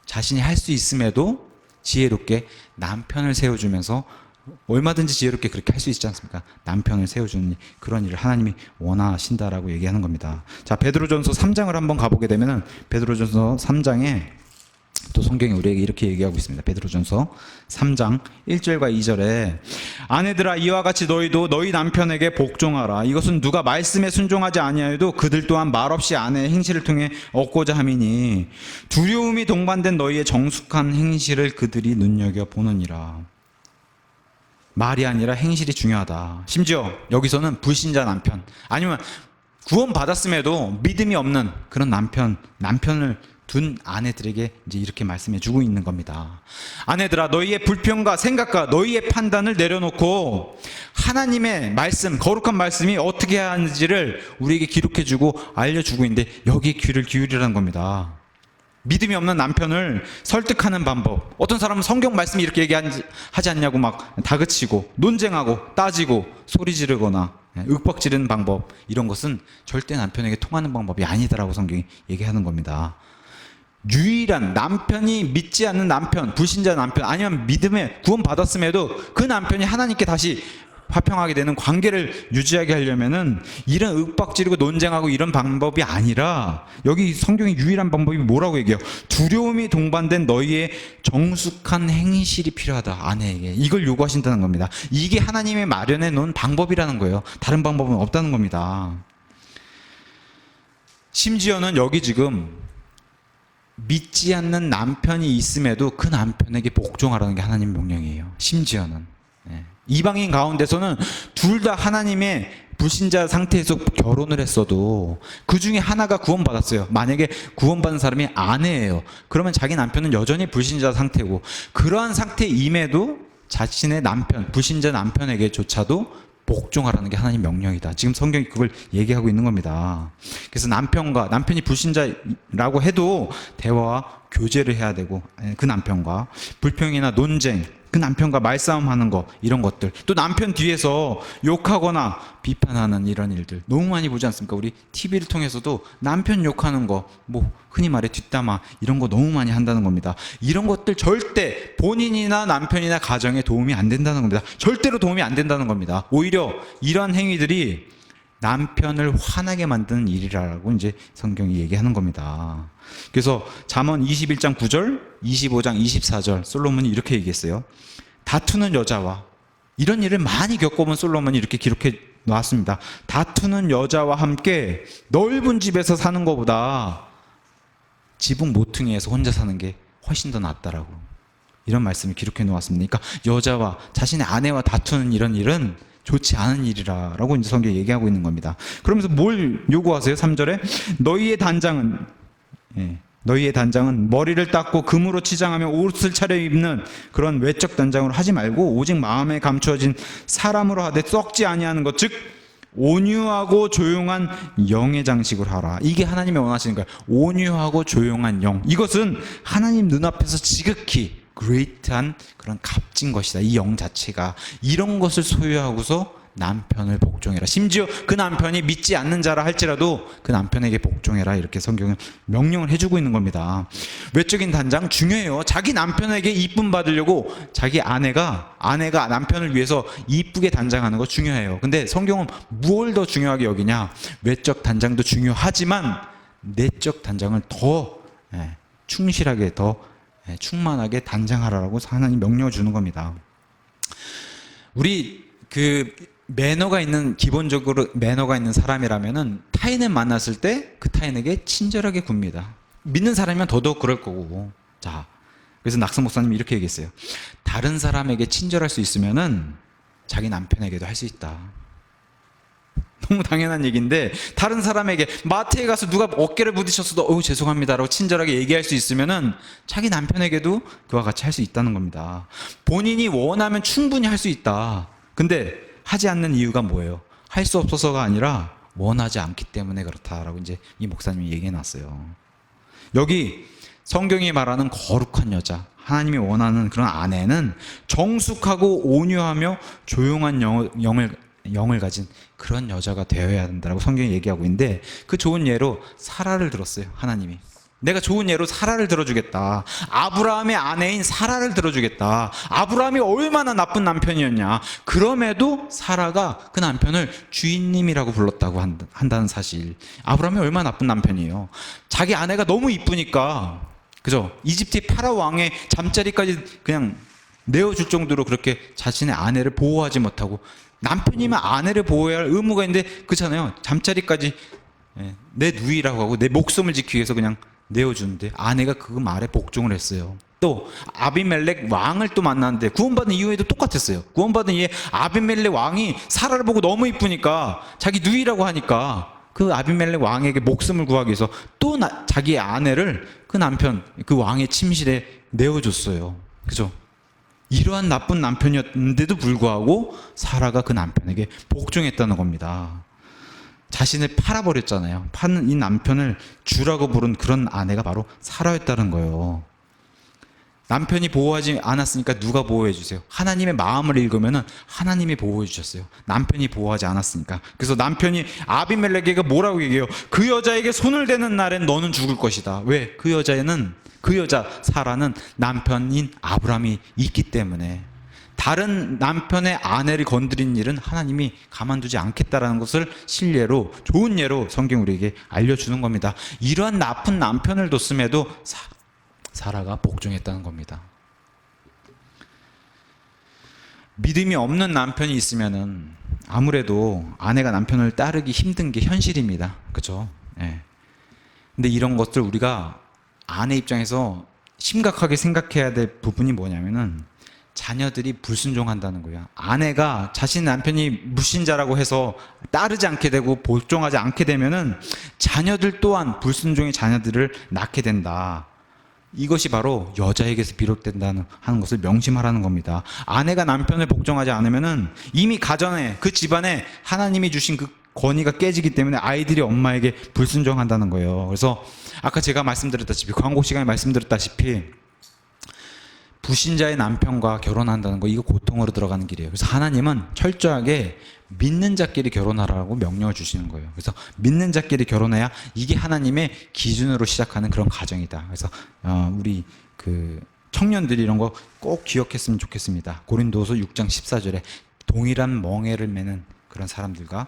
자신이 할 수 있음에도 지혜롭게 남편을 세워주면서, 얼마든지 지혜롭게 그렇게 할 수 있지 않습니까? 남편을 세워주는 그런 일을 하나님이 원하신다라고 얘기하는 겁니다. 자, 베드로전서 3장을 한번 가보게 되면은 베드로전서 3장에 또 성경이 우리에게 이렇게 얘기하고 있습니다. 베드로전서 3장 1절과 2절에 아내들아 이와 같이 너희도 너희 남편에게 복종하라. 이것은 누가 말씀에 순종하지 아니하여도 그들 또한 말없이 아내의 행실을 통해 얻고자 함이니 두려움이 동반된 너희의 정숙한 행실을 그들이 눈여겨보느니라. 말이 아니라 행실이 중요하다. 심지어 여기서는 불신자 남편, 아니면 구원받았음에도 믿음이 없는 그런 남편을 둔 아내들에게 이제 이렇게 말씀해 주고 있는 겁니다. 아내들아 너희의 불평과 생각과 너희의 판단을 내려놓고 하나님의 말씀, 거룩한 말씀이 어떻게 해야 하는지를 우리에게 기록해 주고 알려주고 있는데 여기에 귀를 기울이라는 겁니다. 믿음이 없는 남편을 설득하는 방법, 어떤 사람은 성경 말씀이 이렇게 얘기하지 않냐고 막 다그치고 논쟁하고 따지고 소리 지르거나 윽박지르는 방법, 이런 것은 절대 남편에게 통하는 방법이 아니다라고 성경이 얘기하는 겁니다. 유일한 남편이 믿지 않는 남편, 불신자 남편, 아니면 믿음에 구원받았음에도 그 남편이 하나님께 다시 화평하게 되는 관계를 유지하게 하려면은 이런 윽박지르고 논쟁하고 이런 방법이 아니라, 여기 성경의 유일한 방법이 뭐라고 얘기해요? 두려움이 동반된 너희의 정숙한 행실이 필요하다. 아내에게 이걸 요구하신다는 겁니다. 이게 하나님의 마련해 놓은 방법이라는 거예요. 다른 방법은 없다는 겁니다. 심지어는 여기 지금 믿지 않는 남편이 있음에도 그 남편에게 복종하라는 게 하나님의 명령이에요. 심지어는 이방인 가운데서는 둘 다 하나님의 불신자 상태에서 결혼을 했어도 그 중에 하나가 구원받았어요. 만약에 구원받은 사람이 아내예요. 그러면 자기 남편은 여전히 불신자 상태고, 그러한 상태임에도 자신의 남편, 불신자 남편에게조차도 복종하라는 게 하나님 명령이다. 지금 성경이 그걸 얘기하고 있는 겁니다. 그래서 남편이 불신자라고 해도 대화와 교제를 해야 되고, 그 남편과 불평이나 논쟁, 그 남편과 말싸움하는 거, 이런 것들, 또 남편 뒤에서 욕하거나 비판하는 이런 일들 너무 많이 보지 않습니까? 우리 TV를 통해서도 남편 욕하는 거, 뭐 흔히 말해 뒷담화, 이런 거 너무 많이 한다는 겁니다. 이런 것들 절대 본인이나 남편이나 가정에 도움이 안 된다는 겁니다. 절대로 도움이 안 된다는 겁니다. 오히려 이러한 행위들이 남편을 화나게 만드는 일이라고 이제 성경이 얘기하는 겁니다. 그래서 잠언 21장 9절, 25장 24절 솔로몬이 이렇게 얘기했어요. 다투는 여자와, 이런 일을 많이 겪어본 솔로몬이 이렇게 기록해 놓았습니다. 다투는 여자와 함께 넓은 집에서 사는 것보다 지붕 모퉁이에서 혼자 사는 게 훨씬 더 낫다라고, 이런 말씀을 기록해 놓았습니다. 그러니까 여자와, 자신의 아내와 다투는 이런 일은 좋지 않은 일이라고 이제 성경이 얘기하고 있는 겁니다. 그러면서 뭘 요구하세요? 3절에 너희의 단장은 머리를 닦고 금으로 치장하며 옷을 차려입는 그런 외적 단장으로 하지 말고 오직 마음에 감추어진 사람으로 하되 썩지 아니하는 것, 즉 온유하고 조용한 영의 장식으로 하라. 이게 하나님이 원하시는 거예요. 온유하고 조용한 영, 이것은 하나님 눈앞에서 지극히 그레이트한 그런 값진 것이다. 이 영 자체가 이런 것을 소유하고서 남편을 복종해라. 심지어 그 남편이 믿지 않는 자라 할지라도 그 남편에게 복종해라. 이렇게 성경은 명령을 해주고 있는 겁니다. 외적인 단장 중요해요. 자기 남편에게 이쁨 받으려고 자기 아내가 남편을 위해서 이쁘게 단장하는 거 중요해요. 근데 성경은 무엇을 더 중요하게 여기냐? 외적 단장도 중요하지만 내적 단장을 더 충실하게, 더 충만하게 단장하라고 하나님 명령을 주는 겁니다. 우리 그 매너가 있는, 기본적으로 매너가 있는 사람이라면은 타인을 만났을 때 그 타인에게 친절하게 굽니다. 믿는 사람이면 더더욱 그럴 거고. 자, 그래서 낙선 목사님이 이렇게 얘기했어요. 다른 사람에게 친절할 수 있으면은 자기 남편에게도 할 수 있다. 너무 당연한 얘기인데, 다른 사람에게 마트에 가서 누가 어깨를 부딪혔어도 죄송합니다라고 친절하게 얘기할 수 있으면은 자기 남편에게도 그와 같이 할 수 있다는 겁니다. 본인이 원하면 충분히 할 수 있다. 근데 하지 않는 이유가 뭐예요? 할 수 없어서가 아니라 원하지 않기 때문에 그렇다라고 이제 이 목사님이 얘기해 놨어요. 여기 성경이 말하는 거룩한 여자, 하나님이 원하는 그런 아내는 정숙하고 온유하며 조용한 영을 가진 그런 여자가 되어야 된다고 성경이 얘기하고 있는데, 그 좋은 예로 사라를 들었어요. 하나님이 내가 좋은 예로 사라를 들어주겠다. 아브라함의 아내인 사라를 들어주겠다. 아브라함이 얼마나 나쁜 남편이었냐. 그럼에도 사라가 그 남편을 주인님이라고 불렀다고 한다는 사실. 아브라함이 얼마나 나쁜 남편이에요. 자기 아내가 너무 이쁘니까, 그죠? 이집트 파라오 왕의 잠자리까지 그냥 내어줄 정도로 그렇게 자신의 아내를 보호하지 못하고, 남편이면 아내를 보호해야 할 의무가 있는데, 그렇잖아요. 잠자리까지 내 누이라고 하고 내 목숨을 지키기 위해서 그냥 내어주는데 아내가 그 말에 복종을 했어요. 또 아비멜렉 왕을 또 만났는데, 구원받은 이후에도 똑같았어요. 구원받은 이후에 아비멜렉 왕이 사라를 보고 너무 이쁘니까 자기 누이라고 하니까 그 아비멜렉 왕에게 목숨을 구하기 위해서 또 자기의 아내를 그 남편, 그 왕의 침실에 내어줬어요. 그죠? 이러한 나쁜 남편이었는데도 불구하고 사라가 그 남편에게 복종했다는 겁니다. 자신을 팔아버렸잖아요. 파는 이 남편을 주라고 부른 그런 아내가 바로 사라였다는 거예요. 남편이 보호하지 않았으니까 누가 보호해 주세요? 하나님의 마음을 읽으면 하나님이 보호해 주셨어요. 남편이 보호하지 않았으니까. 그래서 남편이 아비멜렉에게 뭐라고 얘기해요? 그 여자에게 손을 대는 날엔 너는 죽을 것이다. 왜? 그 여자 사라는 남편인 아브라함이 있기 때문에. 다른 남편의 아내를 건드린 일은 하나님이 가만두지 않겠다라는 것을 실례로, 좋은 예로 성경 우리에게 알려주는 겁니다. 이러한 나쁜 남편을 뒀음에도 사라가 복종했다는 겁니다. 믿음이 없는 남편이 있으면은 아무래도 아내가 남편을 따르기 힘든 게 현실입니다. 그렇죠? 예. 근데 이런 것들 우리가 아내 입장에서 심각하게 생각해야 될 부분이 뭐냐면은, 자녀들이 불순종한다는 거예요. 아내가 자신 남편이 불신자라고 해서 따르지 않게 되고 복종하지 않게 되면은 자녀들 또한 불순종의 자녀들을 낳게 된다. 이것이 바로 여자에게서 비롯된다는 하는 것을 명심하라는 겁니다. 아내가 남편을 복종하지 않으면은 이미 가정에, 그 집안에 하나님이 주신 그 권위가 깨지기 때문에 아이들이 엄마에게 불순종한다는 거예요. 그래서 아까 제가 말씀드렸다시피, 광고 시간에 말씀드렸다시피, 불신자의 남편과 결혼한다는 거, 이거 고통으로 들어가는 길이에요. 그래서 하나님은 철저하게 믿는 자끼리 결혼하라고 명령을 주시는 거예요. 그래서 믿는 자끼리 결혼해야 이게 하나님의 기준으로 시작하는 그런 가정이다. 그래서 우리 그 청년들이 이런 거 꼭 기억했으면 좋겠습니다. 고린도서 6장 14절에 동일한 멍에를 매는 그런 사람들과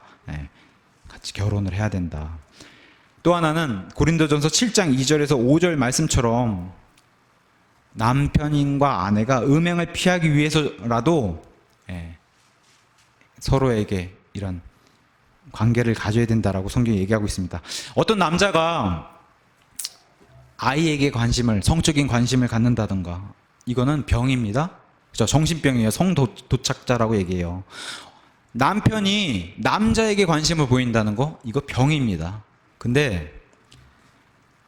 같이 결혼을 해야 된다. 또 하나는 고린도전서 7장 2절에서 5절 말씀처럼 남편인과 아내가 음행을 피하기 위해서라도 서로에게 이런 관계를 가져야 된다라고 성경이 얘기하고 있습니다. 어떤 남자가 아이에게 성적인 관심을 갖는다던가, 이거는 병입니다. 그렇죠? 정신병이에요. 성도착자라고 얘기해요. 남편이 남자에게 관심을 보인다는 거, 이거 병입니다. 근데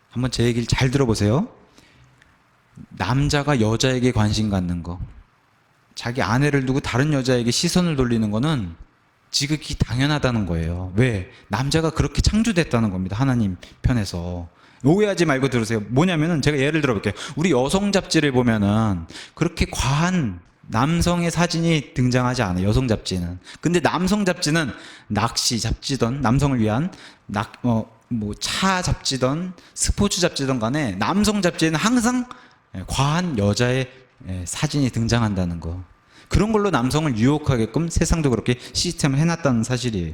한번 제 얘기를 잘 들어보세요. 남자가 여자에게 관심 갖는 거, 자기 아내를 두고 다른 여자에게 시선을 돌리는 거는 지극히 당연하다는 거예요. 왜? 남자가 그렇게 창조됐다는 겁니다. 하나님 편에서. 오해하지 말고 들으세요. 뭐냐면은 제가 예를 들어볼게요. 우리 여성 잡지를 보면은 그렇게 과한 남성의 사진이 등장하지 않아요. 여성 잡지는. 근데 남성 잡지는 낚시 잡지든 남성을 위한 차 잡지든 스포츠 잡지든 간에 남성 잡지에는 항상 과한 여자의 사진이 등장한다는 거. 그런 걸로 남성을 유혹하게끔 세상도 그렇게 시스템을 해놨다는 사실이에요.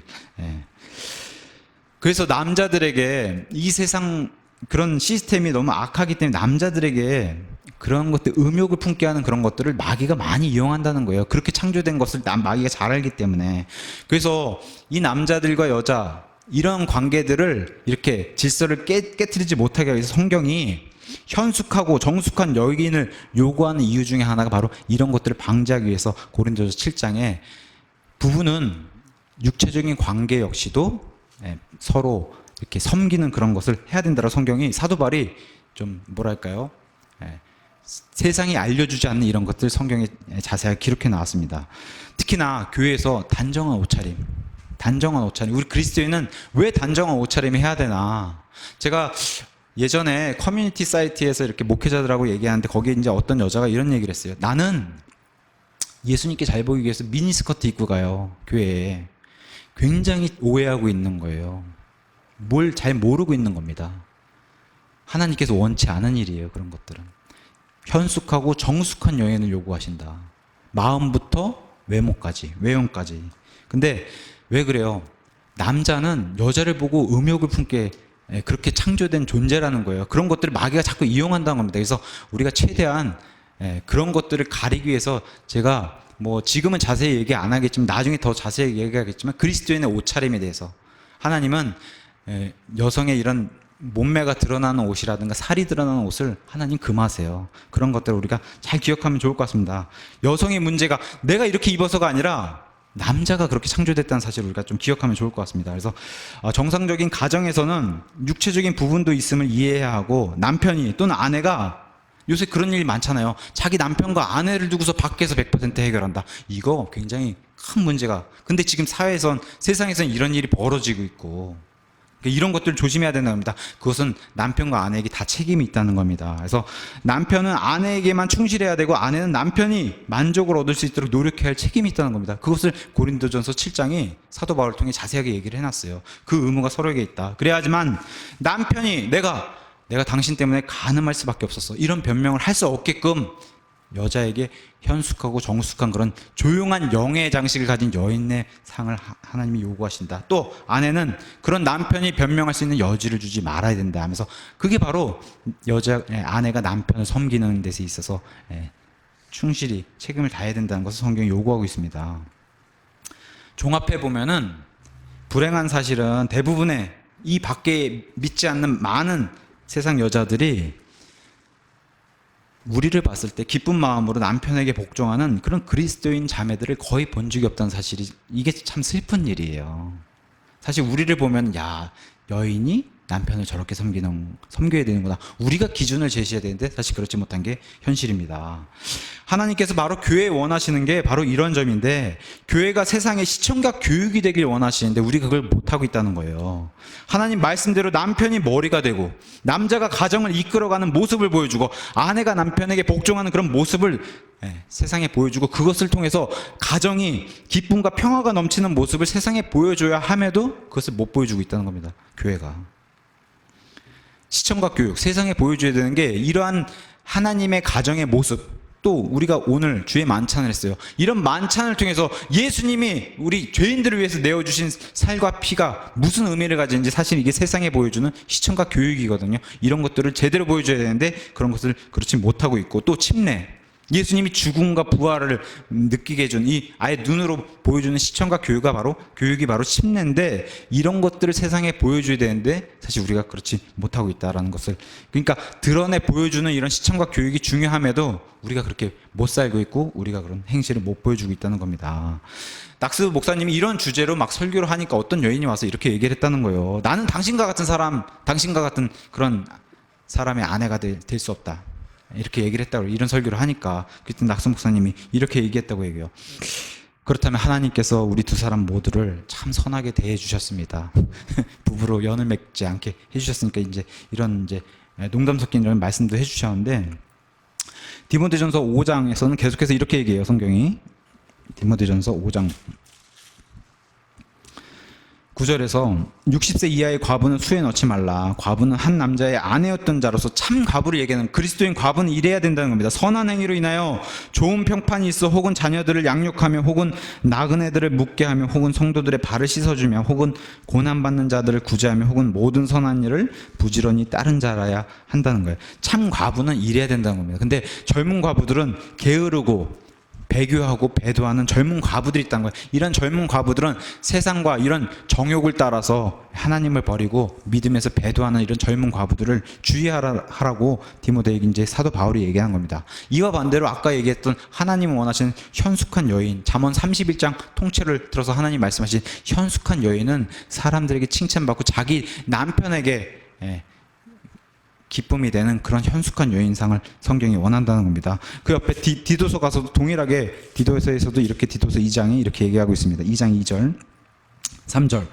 그래서 남자들에게 이 세상 그런 시스템이 너무 악하기 때문에 남자들에게 그런 것들, 음욕을 품게 하는 그런 것들을 마귀가 많이 이용한다는 거예요. 그렇게 창조된 것을 마귀가 잘 알기 때문에. 그래서 이 남자들과 여자 이런 관계들을 이렇게 질서를 깨뜨리지 못하게 하기 위해서 성경이 현숙하고 정숙한 여인을 요구하는 이유 중에 하나가 바로 이런 것들을 방지하기 위해서 고린도서 7장에 부부는 육체적인 관계 역시도 서로 이렇게 섬기는 그런 것을 해야 된다고 성경이, 사도 바울이 좀 뭐랄까요, 세상이 알려주지 않는 이런 것들 성경에 자세하게 기록해 나왔습니다. 특히나 교회에서 단정한 옷차림, 우리 그리스도인은 왜 단정한 옷차림을 해야 되나. 제가 예전에 커뮤니티 사이트에서 이렇게 목회자들하고 얘기하는데 거기에 이제 어떤 여자가 이런 얘기를 했어요. 나는 예수님께 잘 보이기 위해서 미니스커트 입고 가요, 교회에. 굉장히 오해하고 있는 거예요. 뭘 잘 모르고 있는 겁니다. 하나님께서 원치 않은 일이에요, 그런 것들은. 현숙하고 정숙한 여인을 요구하신다. 마음부터 외모까지. 근데 왜 그래요? 남자는 여자를 보고 음욕을 품게 그렇게 창조된 존재라는 거예요. 그런 것들을 마귀가 자꾸 이용한다는 겁니다. 그래서 우리가 최대한 그런 것들을 가리기 위해서 제가 뭐 지금은 자세히 얘기 안 하겠지만 나중에 더 자세히 얘기하겠지만 그리스도인의 옷차림에 대해서 하나님은 여성의 이런 몸매가 드러나는 옷이라든가 살이 드러나는 옷을 하나님 금하세요. 그런 것들을 우리가 잘 기억하면 좋을 것 같습니다. 여성의 문제가 내가 이렇게 입어서가 아니라 남자가 그렇게 창조됐다는 사실을 우리가 좀 기억하면 좋을 것 같습니다. 그래서 정상적인 가정에서는 육체적인 부분도 있음을 이해해야 하고, 남편이 또는 아내가, 요새 그런 일이 많잖아요. 자기 남편과 아내를 두고서 밖에서 100% 해결한다. 이거 굉장히 큰 문제가, 근데 지금 세상에서는 이런 일이 벌어지고 있고, 이런 것들을 조심해야 된다는 겁니다. 그것은 남편과 아내에게 다 책임이 있다는 겁니다. 그래서 남편은 아내에게만 충실해야 되고 아내는 남편이 만족을 얻을 수 있도록 노력해야 할 책임이 있다는 겁니다. 그것을 고린도전서 7장이 사도 바울을 통해 자세하게 얘기를 해놨어요. 그 의무가 서로에게 있다. 그래야지만 남편이 내가 당신 때문에 간음할 수밖에 없었어, 이런 변명을 할 수 없게끔 여자에게 현숙하고 정숙한 그런 조용한 영의 장식을 가진 여인의 상을 하나님이 요구하신다. 또 아내는 그런 남편이 변명할 수 있는 여지를 주지 말아야 된다 하면서, 그게 바로 아내가 남편을 섬기는 데서 있어서 충실히 책임을 다해야 된다는 것을 성경이 요구하고 있습니다. 종합해 보면은 불행한 사실은 대부분의 이 밖에 믿지 않는 많은 세상 여자들이 우리를 봤을 때 기쁜 마음으로 남편에게 복종하는 그런 그리스도인 자매들을 거의 본 적이 없다는 사실이, 이게 참 슬픈 일이에요. 사실 우리를 보면 여인이 남편을 저렇게 섬겨야 되는구나, 우리가 기준을 제시해야 되는데 사실 그렇지 못한 게 현실입니다. 하나님께서 바로 교회에 원하시는 게 바로 이런 점인데, 교회가 세상의 시청각 교육이 되길 원하시는데 우리가 그걸 못하고 있다는 거예요. 하나님 말씀대로 남편이 머리가 되고 남자가 가정을 이끌어가는 모습을 보여주고 아내가 남편에게 복종하는 그런 모습을 세상에 보여주고, 그것을 통해서 가정이 기쁨과 평화가 넘치는 모습을 세상에 보여줘야 함에도 그것을 못 보여주고 있다는 겁니다, 교회가. 시청각 교육, 세상에 보여줘야 되는 게 이러한 하나님의 가정의 모습, 또 우리가 오늘 주의 만찬을 했어요. 이런 만찬을 통해서 예수님이 우리 죄인들을 위해서 내어주신 살과 피가 무슨 의미를 가지는지 사실 이게 세상에 보여주는 시청각 교육이거든요. 이런 것들을 제대로 보여줘야 되는데 그런 것을 그렇지 못하고 있고, 또 침례, 예수님이 죽음과 부활을 느끼게 해준 이 아예 눈으로 보여주는 시청각 교육이 바로 침례인데, 이런 것들을 세상에 보여줘야 되는데 사실 우리가 그렇지 못하고 있다라는 것을, 그러니까 드러내 보여주는 이런 시청각 교육이 중요함에도 우리가 그렇게 못 살고 있고 우리가 그런 행실을 못 보여주고 있다는 겁니다. 낙스 목사님이 이런 주제로 막 설교를 하니까 어떤 여인이 와서 이렇게 얘기를 했다는 거예요. 나는 당신과 같은 그런 사람의 아내가 될 수 없다, 이렇게 얘기를 했다고, 이런 설교를 하니까 그때 낙수 목사님이 이렇게 얘기했다고 얘기해요. 그렇다면 하나님께서 우리 두 사람 모두를 참 선하게 대해 주셨습니다. 부부로 연을 맺지 않게 해주셨으니까 이런 농담 섞인 이런 말씀도 해주셨는데, 디모데전서 5장에서는 계속해서 이렇게 얘기해요, 성경이. 디모데전서 5장 9절에서 60세 이하의 과부는 수에 넣지 말라. 과부는 한 남자의 아내였던 자로서 참 과부를 얘기하는, 그리스도인 과부는 이래야 된다는 겁니다. 선한 행위로 인하여 좋은 평판이 있어 혹은 자녀들을 양육하며 혹은 나그네들을 묻게 하며 혹은 성도들의 발을 씻어주며 혹은 고난받는 자들을 구제하며 혹은 모든 선한 일을 부지런히 따른 자라야 한다는 거예요. 참 과부는 이래야 된다는 겁니다. 근데 젊은 과부들은 게으르고 배교하고 배도하는 젊은 과부들이 있다는 거예요. 이런 젊은 과부들은 세상과 이런 정욕을 따라서 하나님을 버리고 믿음에서 배도하는 이런 젊은 과부들을 주의하라고 디모데에게 이제 사도 바울이 얘기한 겁니다. 이와 반대로 아까 얘기했던 하나님이 원하시는 현숙한 여인, 잠언 31장 통째를 들어서 하나님 말씀하신 현숙한 여인은 사람들에게 칭찬받고 자기 남편에게 기쁨이 되는 그런 현숙한 여인상을 성경이 원한다는 겁니다. 그 옆에 디도서 가서도 동일하게 디도서에서도 이렇게 디도서 2장이 이렇게 얘기하고 있습니다. 2장 2절 3절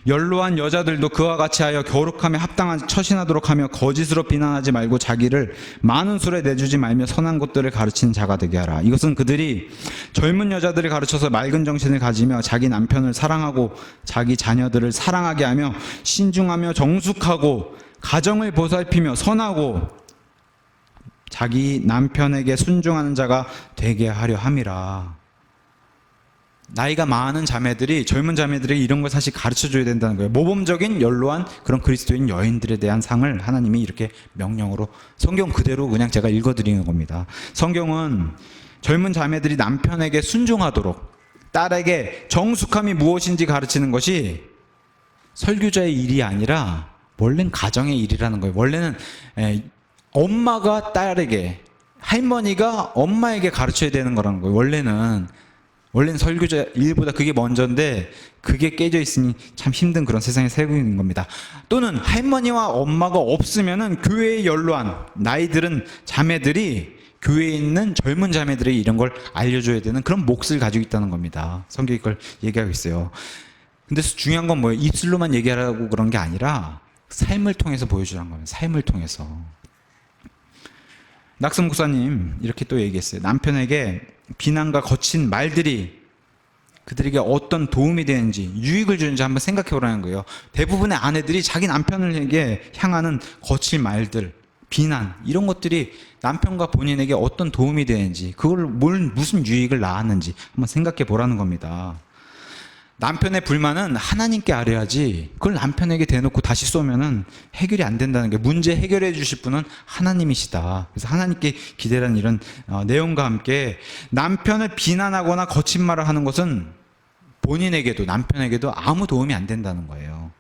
연로한 여자들도 그와 같이 하여 거룩함에 합당한 처신하도록 하며 거짓으로 비난하지 말고 자기를 많은 술에 내주지 말며 선한 것들을 가르치는 자가 되게 하라. 이것은 그들이 젊은 여자들을 가르쳐서 맑은 정신을 가지며 자기 남편을 사랑하고 자기 자녀들을 사랑하게 하며 신중하며 정숙하고 가정을 보살피며 선하고 자기 남편에게 순종하는 자가 되게 하려 함이라. 나이가 많은 자매들이, 젊은 자매들이 이런 걸 사실 가르쳐줘야 된다는 거예요. 모범적인 연로한 그런 그리스도인 여인들에 대한 상을 하나님이 이렇게 명령으로, 성경 그대로 그냥 제가 읽어드리는 겁니다. 성경은 젊은 자매들이 남편에게 순종하도록, 딸에게 정숙함이 무엇인지 가르치는 것이 설교자의 일이 아니라 원래는 가정의 일이라는 거예요. 원래는 엄마가 딸에게, 할머니가 엄마에게 가르쳐야 되는 거라는 거예요. 원래는 설교자 일보다 그게 먼저인데 그게 깨져 있으니 참 힘든 그런 세상에 살고 있는 겁니다. 또는 할머니와 엄마가 없으면은 교회에 연로한 나이 들은 자매들이, 교회에 있는 젊은 자매들이 이런 걸 알려줘야 되는 그런 몫을 가지고 있다는 겁니다. 성경이 그걸 얘기하고 있어요. 근데 중요한 건 뭐예요? 입술로만 얘기하라고 그런 게 아니라 삶을 통해서 보여주라는 거예요. 삶을 통해서. 낙성 목사님 이렇게 또 얘기했어요. 남편에게 비난과 거친 말들이 그들에게 어떤 도움이 되는지, 유익을 주는지 한번 생각해 보라는 거예요. 대부분의 아내들이 자기 남편에게 향하는 거칠 말들, 비난, 이런 것들이 남편과 본인에게 어떤 도움이 되는지, 그걸 무슨 유익을 낳았는지 한번 생각해 보라는 겁니다. 남편의 불만은 하나님께 아뢰야지, 그걸 남편에게 대놓고 다시 쏘면은 해결이 안 된다는 게, 문제 해결해 주실 분은 하나님이시다. 그래서 하나님께 기대라는 이런 내용과 함께 남편을 비난하거나 거친 말을 하는 것은 본인에게도 남편에게도 아무 도움이 안 된다는 거예요.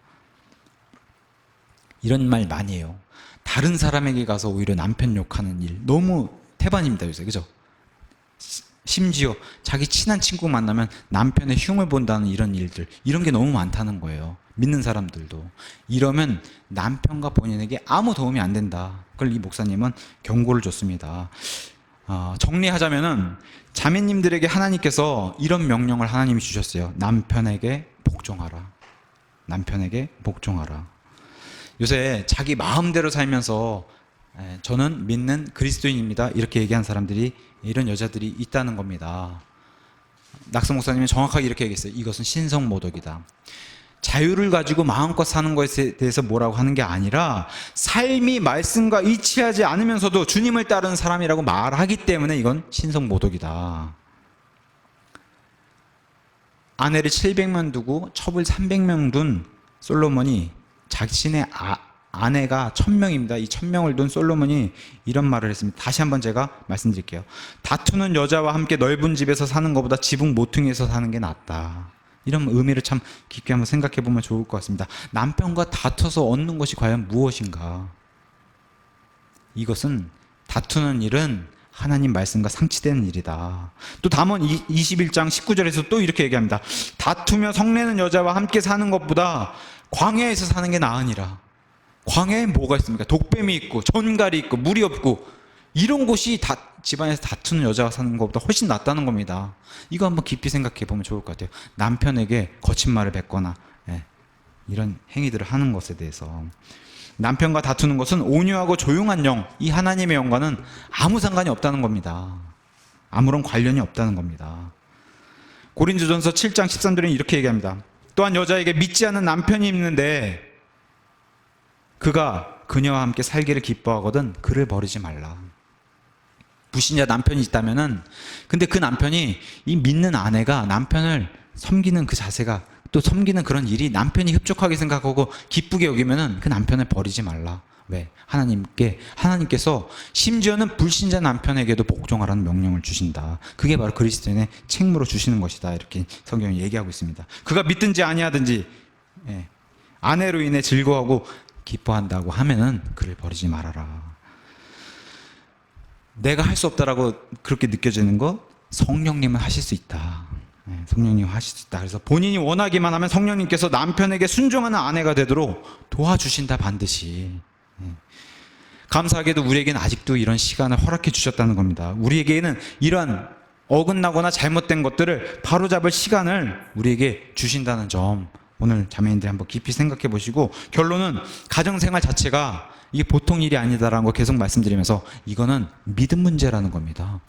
이런 말 많이 해요. 다른 사람에게 가서 오히려 남편 욕하는 일 너무 태반입니다, 요새. 그죠? 심지어 자기 친한 친구 만나면 남편의 흉을 본다는 이런 일들, 이런 게 너무 많다는 거예요. 믿는 사람들도. 이러면 남편과 본인에게 아무 도움이 안 된다. 그걸 이 목사님은 경고를 줬습니다. 정리하자면은 자매님들에게 하나님께서 이런 명령을 하나님이 주셨어요. 남편에게 복종하라. 남편에게 복종하라. 요새 자기 마음대로 살면서 저는 믿는 그리스도인입니다, 이렇게 얘기한 사람들이, 이런 여자들이 있다는 겁니다. 낙성 목사님은 정확하게 이렇게 얘기했어요. 이것은 신성모독이다. 자유를 가지고 마음껏 사는 것에 대해서 뭐라고 하는 게 아니라 삶이 말씀과 일치하지 않으면서도 주님을 따르는 사람이라고 말하기 때문에 이건 신성모독이다. 아내를 700명 두고 첩을 300명 둔 솔로몬이 자신의 아내가 1000명입니다. 이 1000명을 둔 솔로몬이 이런 말을 했습니다. 다시 한번 제가 말씀드릴게요. 다투는 여자와 함께 넓은 집에서 사는 것보다 지붕 모퉁이에서 사는 게 낫다. 이런 의미를 참 깊게 한번 생각해 보면 좋을 것 같습니다. 남편과 다투어서 얻는 것이 과연 무엇인가? 이것은, 다투는 일은 하나님 말씀과 상치되는 일이다. 또 잠언 21장 19절에서 또 이렇게 얘기합니다. 다투며 성내는 여자와 함께 사는 것보다 광야에서 사는 게 나으니라. 광야에 뭐가 있습니까? 독뱀이 있고 전갈이 있고 물이 없고, 이런 곳이 집안에서 다투는 여자가 사는 것보다 훨씬 낫다는 겁니다. 이거 한번 깊이 생각해 보면 좋을 것 같아요. 남편에게 거친 말을 뱉거나 이런 행위들을 하는 것에 대해서. 남편과 다투는 것은 온유하고 조용한 영, 이 하나님의 영과는 아무 상관이 없다는 겁니다. 아무런 관련이 없다는 겁니다. 고린도전서 7장 13절에는 이렇게 얘기합니다. 또한 여자에게 믿지 않는 남편이 있는데 그가 그녀와 함께 살기를 기뻐하거든 그를 버리지 말라. 불신자 남편이 있다면은, 근데 그 남편이, 이 믿는 아내가 남편을 섬기는 그 자세가, 또 섬기는 그런 일이 남편이 흡족하게 생각하고 기쁘게 여기면은 그 남편을 버리지 말라. 왜? 하나님께서 심지어는 불신자 남편에게도 복종하라는 명령을 주신다. 그게 바로 그리스도인의 책무로 주시는 것이다. 이렇게 성경이 얘기하고 있습니다. 그가 믿든지 아니하든지, 아내로 인해 즐거워하고 기뻐한다고 하면은 그를 버리지 말아라. 내가 할 수 없다라고 그렇게 느껴지는 거, 성령님은 하실 수 있다. 성령님 하실 수 있다. 그래서 본인이 원하기만 하면 성령님께서 남편에게 순종하는 아내가 되도록 도와주신다, 반드시. 감사하게도 우리에게는 아직도 이런 시간을 허락해 주셨다는 겁니다. 우리에게는 이러한 어긋나거나 잘못된 것들을 바로잡을 시간을 우리에게 주신다는 점, 오늘 자매님들이 한번 깊이 생각해 보시고, 결론은 가정생활 자체가 이게 보통 일이 아니다라는 거 계속 말씀드리면서, 이거는 믿음 문제라는 겁니다.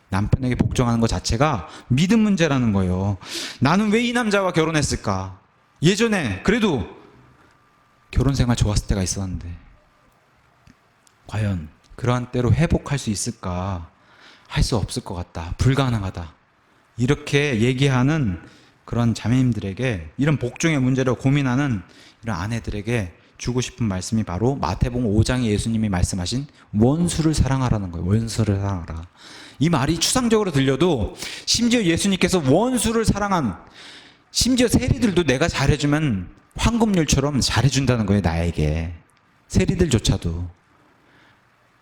남편에게 복종하는 것 자체가 믿음 문제라는 거예요. 나는 왜 이 남자와 결혼했을까? 예전에 그래도 결혼 생활 좋았을 때가 있었는데 과연 그러한 때로 회복할 수 있을까? 할 수 없을 것 같다. 불가능하다. 이렇게 얘기하는 그런 자매님들에게, 이런 복종의 문제를 고민하는 이런 아내들에게 주고 싶은 말씀이 바로 마태복음 5장에 예수님이 말씀하신 원수를 사랑하라는 거예요. 원수를 사랑하라. 이 말이 추상적으로 들려도 심지어 예수님께서 원수를 사랑한, 심지어 세리들도 내가 잘해주면 황금률처럼 잘해준다는 거예요. 나에게. 세리들조차도.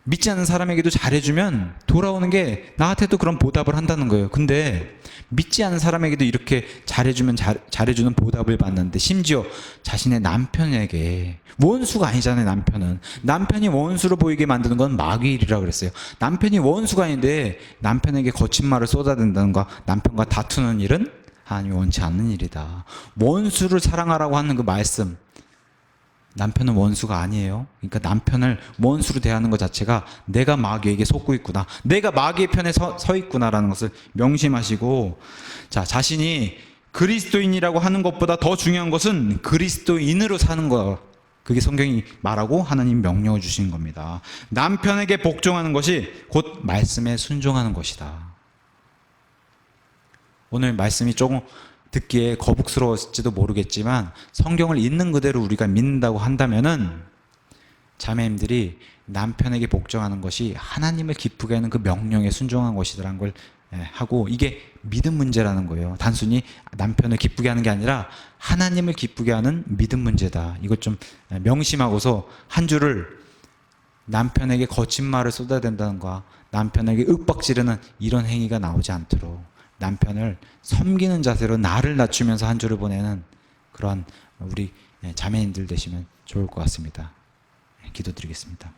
믿지 않는 사람에게도 잘해주면 돌아오는 게 나한테도 그런 보답을 한다는 거예요. 근데 믿지 않는 사람에게도 이렇게 잘해주면 잘해주는 보답을 받는데, 심지어 자신의 남편에게, 원수가 아니잖아요. 남편이 원수로 보이게 만드는 건 마귀의 일이라고 그랬어요. 남편이 원수가 아닌데 남편에게 거친 말을 쏟아댄다는 거, 남편과 다투는 일은 하나님이 원치 않는 일이다. 원수를 사랑하라고 하는 그 말씀, 남편은 원수가 아니에요. 그러니까 남편을 원수로 대하는 것 자체가 내가 마귀에게 속고 있구나, 내가 마귀의 편에 서 있구나라는 것을 명심하시고, 자, 자신이 그리스도인이라고 하는 것보다 더 중요한 것은 그리스도인으로 사는 거. 그게 성경이 말하고 하나님 명령을 주신 겁니다. 남편에게 복종하는 것이 곧 말씀에 순종하는 것이다. 오늘 말씀이 조금 듣기에 거북스러웠을지도 모르겠지만, 성경을 있는 그대로 우리가 믿는다고 한다면은 자매님들이 남편에게 복종하는 것이 하나님을 기쁘게 하는 그 명령에 순종한 것이라는 걸 하고, 이게 믿음 문제라는 거예요. 단순히 남편을 기쁘게 하는 게 아니라 하나님을 기쁘게 하는 믿음 문제다. 이것 좀 명심하고서 한 주를 남편에게 거친 말을 쏟아댄다는 거, 남편에게 윽박지르는 이런 행위가 나오지 않도록 남편을 섬기는 자세로 나를 낮추면서 한 주를 보내는 그런 우리 자매님들 되시면 좋을 것 같습니다. 기도드리겠습니다.